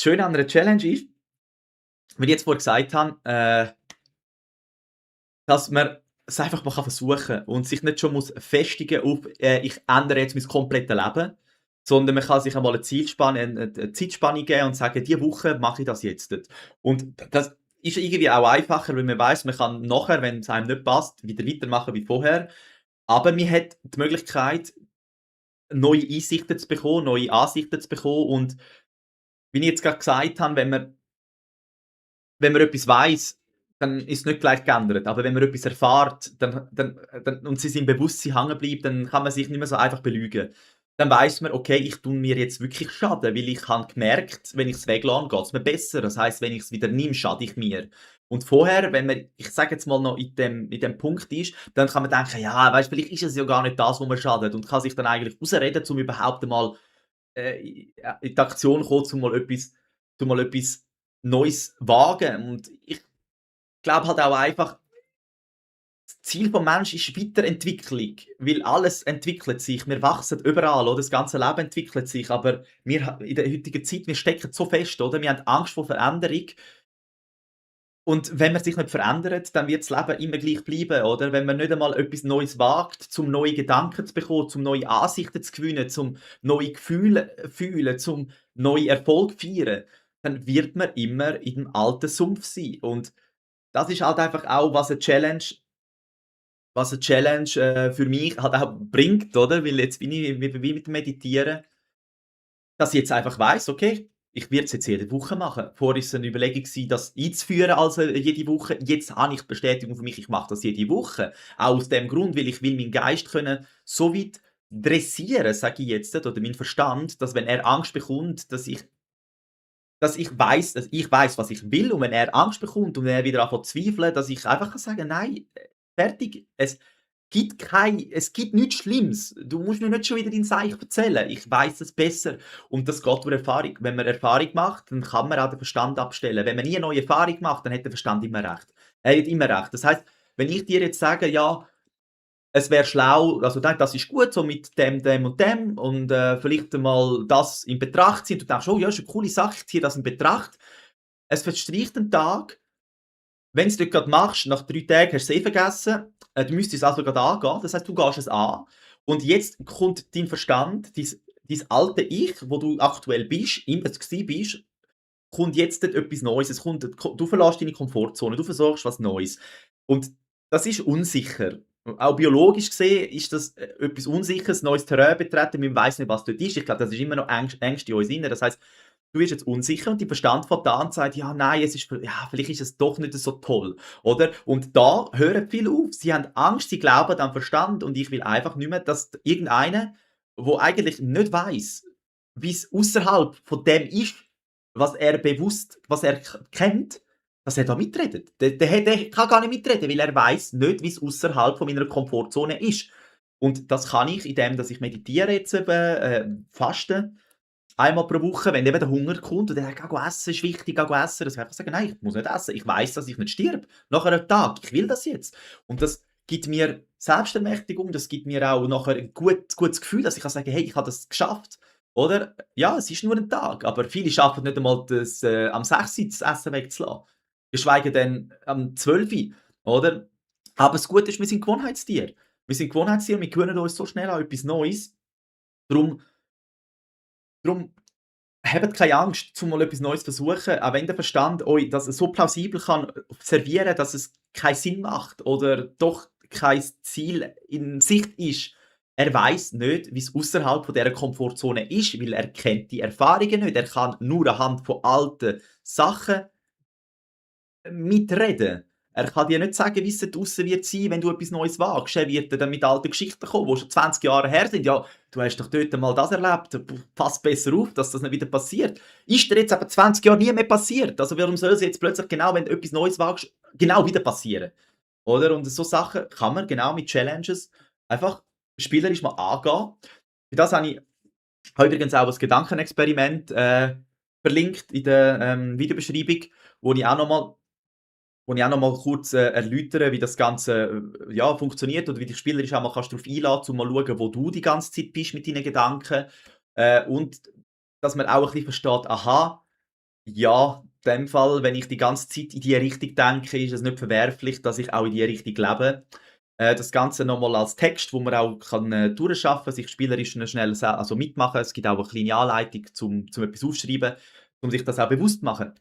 Das Schöne an einer Challenge ist, wie ich jetzt vorhin gesagt habe, dass man es einfach mal versuchen kann und sich nicht schon muss festigen auf, ich ändere jetzt mein komplettes Leben, sondern man kann sich einmal eine Zielspanne 'ne Zeitspanne geben und sagen: „Diese Woche mache ich das jetzt.“ Und das ist irgendwie auch einfacher, weil man weiß, man kann nachher, wenn es einem nicht passt, wieder weitermachen wie vorher. Aber man hat die Möglichkeit, neue Einsichten zu bekommen, neue Ansichten zu bekommen und wie ich jetzt gerade gesagt habe, wenn man etwas weiß, dann ist es nicht gleich geändert. Aber wenn man etwas erfährt, dann und es in seinem Bewusstsein hängen bleibt, dann kann man sich nicht mehr so einfach belügen. Dann weiß man: „Okay, ich tue mir jetzt wirklich Schaden, weil ich habe gemerkt, wenn ich es weglasse, geht's mir besser. Das heisst, wenn ich es wieder nehme, schade ich mir.“ Und vorher, wenn man, ich sage jetzt mal, noch in dem Punkt ist, dann kann man denken: „Ja, weißt, vielleicht ist es ja gar nicht das, wo mir schadet“, und kann sich dann eigentlich rausreden, um überhaupt einmal in die Aktion kommen, um mal etwas Neues wagen. Und ich glaube halt auch einfach, das Ziel vom Menschen ist Weiterentwicklung, weil alles entwickelt sich. Wir wachsen überall, oder? Das ganze Leben entwickelt sich, aber wir in der heutigen Zeit, wir stecken so fest, oder? Wir haben Angst vor Veränderung und wenn man sich nicht verändert, dann wird das Leben immer gleich bleiben, oder? Wenn man nicht einmal etwas Neues wagt, zum neue Gedanken zu bekommen, zum neue Ansichten zu gewinnen, zum neue Gefühle fühlen, zum neue Erfolg feiern, dann wird man immer in dem alten Sumpf sein. Und das ist halt einfach auch, was eine Challenge für mich halt auch bringt, oder? Weil jetzt bin ich wie mit dem Meditieren, dass ich jetzt einfach weiss: „Okay, ich werde es jetzt jede Woche machen.“ Vorher war es eine Überlegung gewesen, das einzuführen, also jede Woche. Jetzt habe ich die Bestätigung für mich, ich mache das jede Woche. Auch aus dem Grund, weil ich will meinen Geist können so weit dressieren, sage ich jetzt, oder meinen Verstand, dass wenn er Angst bekommt, dass ich weiß, was ich will, und wenn er Angst bekommt und wenn er wieder anfängt zu zweifeln, dass ich einfach kann sagen: „Nein, fertig. Es gibt nichts Schlimmes. Du musst mir nicht schon wieder dein Seich erzählen. Ich weiß es besser.“ Und das geht durch Erfahrung. Wenn man Erfahrung macht, dann kann man auch den Verstand abstellen. Wenn man nie 'ne neue Erfahrung macht, dann hat der Verstand immer recht. Er hat immer recht. Das heisst, wenn ich dir jetzt sage: „Ja, es wäre schlau, also das ist gut so mit dem, dem und dem und, vielleicht einmal das in Betracht ziehen.“ Du denkst: „Oh ja, ist eine coole Sache, ich ziehe das in Betracht.“ Es verstreicht ein Tag, wenn du's dort grad machst, nach 3 Tagen hast du's eh vergessen. Du müsstest es also grad angehen. Das heisst, du gehst es an und jetzt kommt dein Verstand, dein alte Ich, wo du aktuell bist, immer gsi bist, kommt jetzt dort etwas Neues. Du verlässt deine Komfortzone, du versuchst was Neues. Und das ist unsicher. Auch biologisch gesehen ist das, etwas Unsicheres, neues Terrain betreten. Man weiss nicht, was dort ist. Ich glaube, das ist immer noch Ängste in uns inne. Das heisst, du bist jetzt unsicher und dein Verstand fängt an und sagt: „Ja, nein, ja, vielleicht ist es doch nicht so toll“, oder? Und da hören viele auf. Sie haben Angst, sie glauben an Verstand, und ich will einfach nicht mehr, dass irgendeiner, wo eigentlich nicht weiss, wie's ausserhalb von dem ist, was er kennt, dass er da mitredet. Der kann gar nicht mitreden, weil er weiss nicht, wie's ausserhalb von meiner Komfortzone ist. Und das kann ich, indem dass ich meditiere jetzt eben, faste einmal pro Woche, wenn eben der Hunger kommt und er sagt: «Geh essen, ist wichtig, geh essen.» Dass ich einfach sage: «Nein, ich muss nicht essen. Ich weiss, dass ich nicht sterbe nach einem Tag. Ich will das jetzt.» Und das gibt mir Selbstermächtigung, das gibt mir auch nachher ein gutes Gefühl, dass ich kann sagen: «Hey, ich habe das geschafft.» Oder? Ja, es ist nur ein Tag, aber viele schaffen nicht einmal das, am 6:00 das Essen wegzulassen, geschweige denn am 12:00, oder? Aber das Gute ist, wir sind Gewohnheitstiere. Wir sind Gewohnheitstiere, wir gewöhnen uns so schnell an etwas Neues. Darum Drum habt keine Angst, um mal etwas Neues zu versuchen, auch wenn der Verstand euch das so plausibel kann servieren, dass es keinen Sinn macht oder doch kein Ziel in Sicht ist. Er weiß nicht, wie es außerhalb von dieser Komfortzone ist, weil er kennt die Erfahrungen nicht. Er kann nur anhand von alten Sachen mitreden. Er kann dir nicht sagen, wie es dort draussen wird sein, wenn du etwas Neues wagst. Er wird dir dann mit alten Geschichten kommen, die schon 20 Jahre her sind. «Ja, du hast doch dort mal das erlebt. Pass besser auf, dass das nicht wieder passiert.» Ist dir jetzt aber 20 Jahre nie mehr passiert. Also warum soll es jetzt plötzlich genau, wenn du etwas Neues wagst, genau wieder passieren? Oder? Und so Sachen kann man genau mit Challenges einfach spielerisch mal angehen. Für das habe übrigens auch ein Gedankenexperiment, verlinkt in der, Videobeschreibung, wo ich auch noch mal kurz, erläutere, wie das Ganze, ja, funktioniert oder wie dich spielerisch auch mal kannst darauf einlassen, um mal schauen, wo du die ganze Zeit bist mit deinen Gedanken. Und dass man auch ein bisschen versteht: Aha, Ja, in dem Fall, wenn ich die ganze Zeit in die Richtung denke, ist es nicht verwerflich, dass ich auch in die Richtung lebe. Das Ganze noch mal als Text, wo man auch kann, durchschaffen, sich spielerisch schnell mitmachen. Es gibt auch 'ne kleine Anleitung zum etwas aufschreiben, um sich das auch bewusst zu machen.